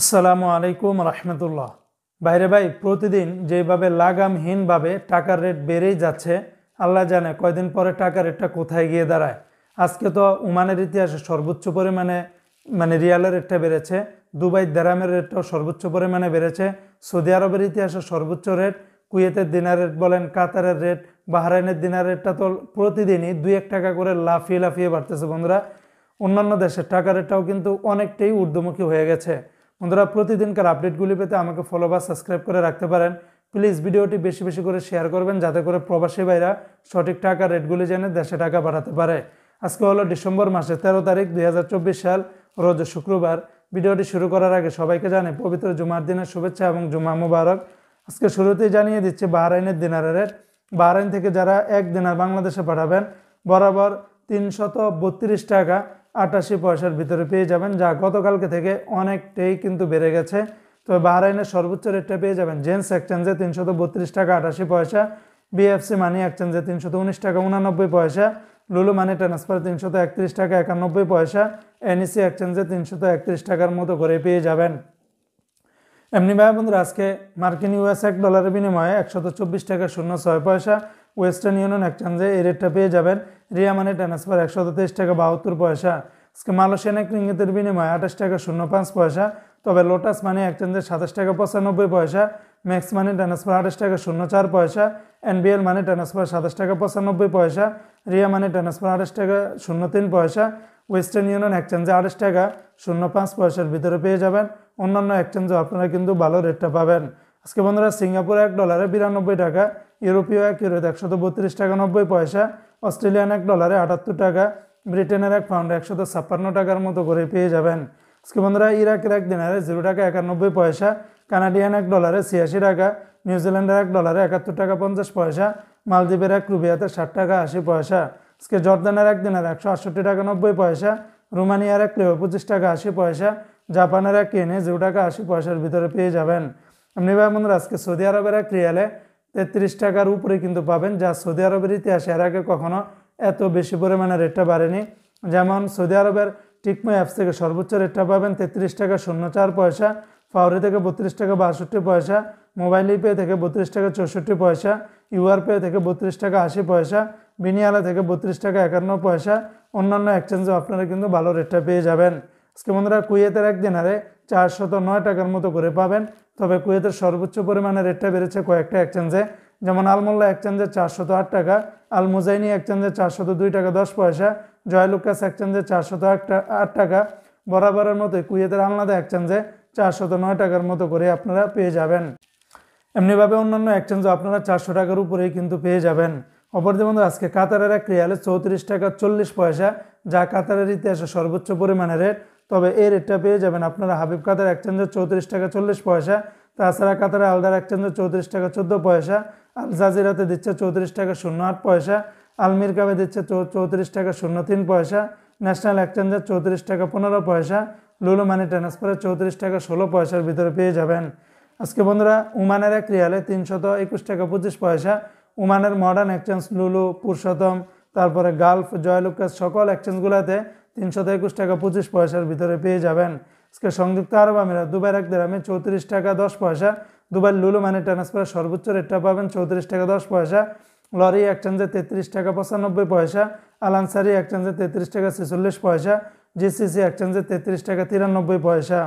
আসসালামু আলাইকুম রহমতুল্লাহ। বাইরে ভাই, প্রতিদিন যেভাবে লাগামহীনভাবে টাকার রেট বেড়েই যাচ্ছে, আল্লাহ জানে কয়দিন পরে টাকার রেটটা কোথায় গিয়ে দাঁড়ায়। আজকে তো ওমানের ইতিহাসে সর্বোচ্চ পরিমাণে রিয়ালের রেটটা বেড়েছে, দুবাই দেরামের রেটটাও সর্বোচ্চ পরিমাণে বেড়েছে, সৌদি আরবের ইতিহাসে সর্বোচ্চ রেট, কুয়েতের দিনার রেট বলেন, কাতারের রেট, বাহরাইনের দিনার রেটটা তো প্রতিদিনই 2-1 টাকা করে লাফিয়ে লাফিয়ে বাড়তেছে বন্ধুরা। অন্যান্য দেশের টাকা রেটটাও কিন্তু অনেকটাই ঊর্ধ্বমুখী হয়ে গেছে। বন্ধুরা, প্রতিদিনকার আপডেটগুলি পেতে আমাকে ফলো বা সাবস্ক্রাইব করে রাখতে পারেন। প্লিজ ভিডিওটি বেশি বেশি করে শেয়ার করবেন, যাতে করে প্রবাসী ভাইরা সঠিক টাকার রেটগুলি জেনে দেশে টাকা পাঠাতে পারে। আজকে হলো ডিসেম্বর মাসের 13 তারিখ 2024 সাল, রোজ শুক্রবার। ভিডিওটি শুরু করার আগে সবাইকে জানাই পবিত্র জুমার দিনের শুভেচ্ছা এবং জুমা মুবারক। আজকে শুরুতেই জানিয়ে দিচ্ছি বাহরাইনের দিনারের রেট। বাহরাইন থেকে যারা 1 দিনার বাংলাদেশে পাঠাবেন বরাবর 332 টাকা 88 পয়সার ভিতরে পেয়ে যাবেন, যা গতকালকে থেকে অনেকটাই কিন্তু বেড়ে গেছে। তবে বাহরাইনের সর্বোচ্চ রেটটা পেয়ে যাবেন জেন্টস এক্সচেঞ্জে 332 টাকা 88 পয়সা, বিএফসি মানি এক্সচেঞ্জে 319 টাকা 89 পয়সা, লুলু মানি ট্রান্সফার 331 টাকা 91 পয়সা, এনইসি এক্সচেঞ্জে 331 টাকার মতো করে পেয়ে যাবেন। এমনিভাবে বন্ধুরা, আজকে মার্কিন ইউএস $1 বিনিময়ে 124 টাকা 06 পয়সা ওয়েস্টার্ন ইউনিয়ন এক্সচেঞ্জে এই রেটটা পেয়ে যাবেন। রিয়া মানি ট্রান্সফার 123 টাকা 72 পয়সা। আজকে মালয়েশিয়ান এক রিঙ্গিতের বিনিময়ে 28 টাকা 05 পয়সা। তবে লোটাস মানি এক্সচেঞ্জে 27 টাকা 95 পয়সা, ম্যাক্স মানি ট্রান্সফার 28 টাকা 04 পয়সা, এনবিএল মানি ট্রান্সফার 27 টাকা 95 পয়সা, রিয়া মানি ট্রান্সফার 28 টাকা 03 পয়সা, ওয়েস্টার্ন ইউনিয়ন এক্সচেঞ্জে 28 টাকা 05 পয়সার ভিতরে পেয়ে যাবেন। অন্যান্য এক্সচেঞ্জে আপনারা কিন্তু ভালো রেটটা পাবেন। আজকে বন্ধুরা, সিঙ্গাপুর $1 92 টাকা, ইউরোপীয় €1 132 টাকা 90 পয়সা, অস্ট্রেলিয়ান $1 78 টাকা, ব্রিটেনের £1 156 টাকার মতো করে পেয়ে যাবেন। আজকে বন্ধুরা, ইরাকের এক দিনারে 0 টাকা 91 পয়সা, কানাডিয়ান $1 86 টাকা, নিউজিল্যান্ডের $1 71 টাকা 50 পয়সা, মালদ্বীপের এক রুপিয়াতে 60 টাকা 80 পয়সা। আজকে জর্দানের এক দিনারে 168 টাকা 90 পয়সা, রোমানিয়ার এক লিও 25 টাকা 80 পয়সা, জাপানের এক ইয়েনে 0 টাকা 80 পয়সার ভিতরে পেয়ে যাবেন। এমনিভাবে বন্ধুরা, আজকে সৌদি আরবের এক রিয়ালে 33 টাকার উপরে কিন্তু পাবেন, যা সৌদি আরবের ইতিহাসে এর আগে কখনো এত বেশি পরিমাণে রেটটা বাড়েনি। যেমন সৌদি আরবের টিকমো অ্যাপস থেকে সর্বোচ্চ রেটটা পাবেন 33 টাকা 04 পয়সা, ফাউরি থেকে 32 টাকা 62 পয়সা, মোবাইল পে থেকে 32 টাকা 64 পয়সা, ইউআর পে থেকে 32 টাকা 80 পয়সা, বিনিয়ালা থেকে 32 টাকা 51 পয়সা। অন্যান্য এক্সচেঞ্জে আপনারা কিন্তু ভালো রেটটা পেয়ে যাবেন। আজকে বন্ধুরা, কুয়েতের এক দিনারে 409 টাকার মতো করে পাবেন। তবে কুয়েতের সর্বোচ্চ পরিমাণে রেটটা বেড়েছে কয়েকটা এক্সচেঞ্জে, যেমন আলমোল্লা এক্সচেঞ্জে 408 টাকা, আল মুজাইনি এক্সচেঞ্জে 402 টাকা 10 পয়সা, জয়লুকাস এক্সচেঞ্জে 408 টাকা। বরাবরের মতো কুয়েতের আলনাদা এক্সচেঞ্জে 409 টাকার মতো করে আপনারা পেয়ে যাবেন। এমনিভাবে অন্যান্য এক্সচেঞ্জে আপনারা 400 টাকার উপরেই কিন্তু পেয়ে যাবেন। অপরদিকে বন্ধু, আজকে কাতারের এক রিয়ালে 34 টাকা 40 পয়সা, যা কাতারের ইতিহাসে সর্বোচ্চ পরিমাণে রেট। তবে এই রেটটা পেয়ে যাবেন আপনারা হাবিব কাতার এক্সচেঞ্জে 34 টাকা 40 পয়সা। তাছাড়া কাতারে আলদার এক্সচেঞ্জে 34 টাকা 14 পয়সা, আল জাজিরাতে দিচ্ছে 34 টাকা 08 পয়সা, আলমির কাবে দিচ্ছে 34 টাকা 03 পয়সা, ন্যাশনাল এক্সচেঞ্জে 34 টাকা 15 পয়সা, লুলু মানি ট্রান্সফারে 34 টাকা 16 পয়সার ভিতরে পেয়ে যাবেন। আজকে বন্ধুরা, ওমানের এক রিয়ালে 321 টাকা 25 পয়সা, ওমানের মডার্ন এক্সচেঞ্জ, লুলু, পুরুষোত্তম, তারপরে গালফ, জয়লুকাস সকল এক্সচেঞ্জগুলোতে 321 টাকা 25 পয়সার ভিতরে পেয়ে যাবেন। আজকে সংযুক্ত আরব আমিরাত দুবাইয়ের এক দিরহামে 34 টাকা 10 পয়সা, দুবাইয়ের লুলু মানি ট্রান্সফারের সর্বোচ্চ রেটটা পাবেন 34 টাকা 10 পয়সা, লরি এক্সচেঞ্জে 33 টাকা 95 পয়সা, আল আনসারি এক্সচেঞ্জে 33 টাকা 46 পয়সা, জিসিসি এক্সচেঞ্জে 33 টাকা 93 পয়সা।